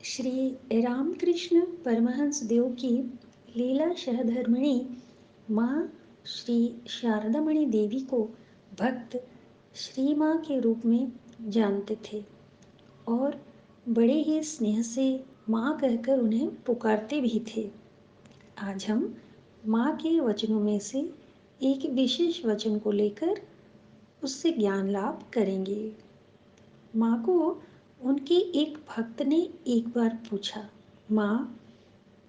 श्री रामकृष्ण परमहंस देव की लीला सहधर्मिणी माँ श्री शारदामणि देवी को भक्त श्री माँ के रूप में जानते थे और बड़े ही स्नेह से माँ कहकर उन्हें पुकारते भी थे। आज हम माँ के वचनों में से एक विशेष वचन को लेकर उससे ज्ञान लाभ करेंगे। माँ को उनके एक भक्त ने एक बार पूछा, माँ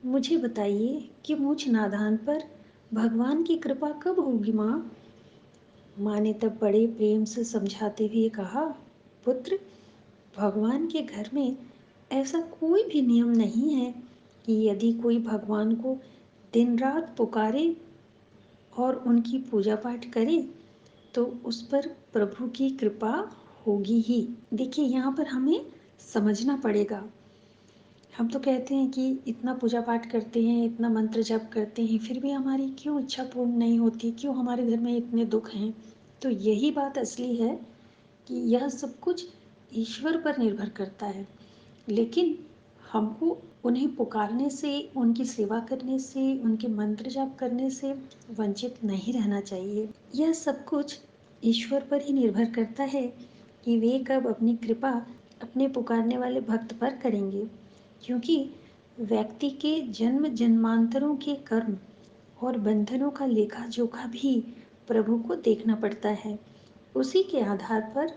मुझे बताइए कि मुझ नादान पर भगवान की कृपा कब होगी माँ। माँ ने तब बड़े प्रेम से समझाते हुए कहा, पुत्र भगवान के घर में ऐसा कोई भी नियम नहीं है कि यदि कोई भगवान को दिन रात पुकारे और उनकी पूजा पाठ करे तो उस पर प्रभु की कृपा होगी ही। देखिए यहाँ पर हमें समझना पड़ेगा। हम तो कहते हैं कि इतना पूजा पाठ करते हैं, इतना मंत्र जप करते हैं, फिर भी हमारी क्यों इच्छा पूर्ण नहीं होती, क्यों हमारे घर में इतने दुख हैं। तो यही बात असली है कि यह सब कुछ ईश्वर पर निर्भर करता है। लेकिन हमको उन्हें पुकारने से, उनकी सेवा करने से, उनके मंत्र जाप करने से वंचित नहीं रहना चाहिए। यह सब कुछ ईश्वर पर ही निर्भर करता है कि वे कब अपनी कृपा अपने पुकारने वाले भक्त पर करेंगे, क्योंकि व्यक्ति के जन्म जन्मांतरों के कर्म और बंधनों का लेखा जोखा भी प्रभु को देखना पड़ता है। उसी के आधार पर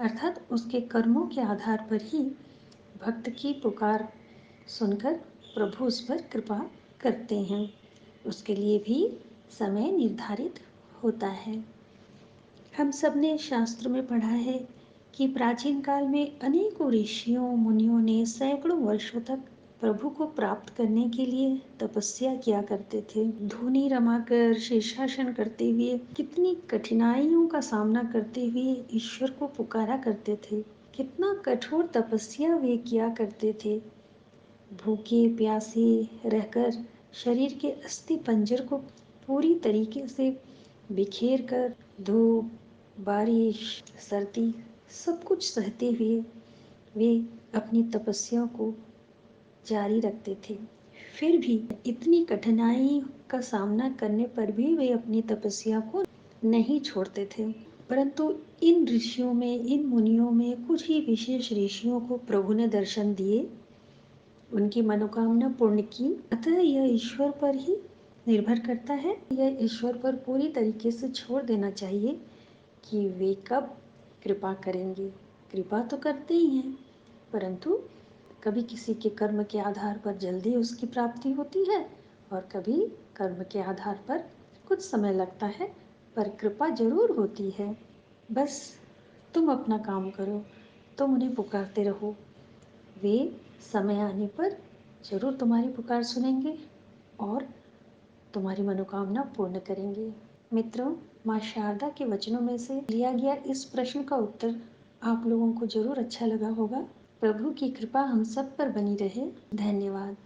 अर्थात उसके कर्मों के आधार पर ही भक्त की पुकार सुनकर प्रभु उस पर कृपा करते हैं। उसके लिए भी समय निर्धारित होता है। हम सब ने शास्त्र में पढ़ा है कि प्राचीन काल में अनेकों ऋषियों मुनियों ने सैकड़ों वर्षों तक प्रभु को प्राप्त करने के लिए तपस्या किया करते थे। धूनी रमाकर शीर्षासन करते हुए, कितनी कठिनाइयों का सामना करते हुए ईश्वर को पुकारा करते थे। कितना कठोर तपस्या वे किया करते थे। भूखे प्यासे रहकर शरीर के अस्थि पंजर को पूरी तरीके से बिखेर कर धूप बारिश सर्दी सब कुछ सहते हुए वे अपनी तपस्या को जारी रखते थे। फिर भी इतनी कठिनाई का सामना करने पर भी वे अपनी तपस्या को नहीं छोड़ते थे। परंतु इन ऋषियों में, इन मुनियों में कुछ ही विशेष ऋषियों को प्रभु ने दर्शन दिए, उनकी मनोकामना पूर्ण की। अतः यह ईश्वर पर ही निर्भर करता है। यह ईश्वर पर पूरी तरीके से छोड़ देना चाहिए कि वे कब कृपा करेंगे। कृपा तो करते ही हैं, परंतु कभी किसी के कर्म के आधार पर जल्दी उसकी प्राप्ति होती है और कभी कर्म के आधार पर कुछ समय लगता है, पर कृपा जरूर होती है। बस तुम अपना काम करो, तुम उन्हें पुकारते रहो, वे समय आने पर जरूर तुम्हारी पुकार सुनेंगे और तुम्हारी मनोकामना पूर्ण करेंगे। मित्रों, माँ शारदा के वचनों में से लिया गया इस प्रश्न का उत्तर आप लोगों को जरूर अच्छा लगा होगा। प्रभु की कृपा हम सब पर बनी रहे। धन्यवाद।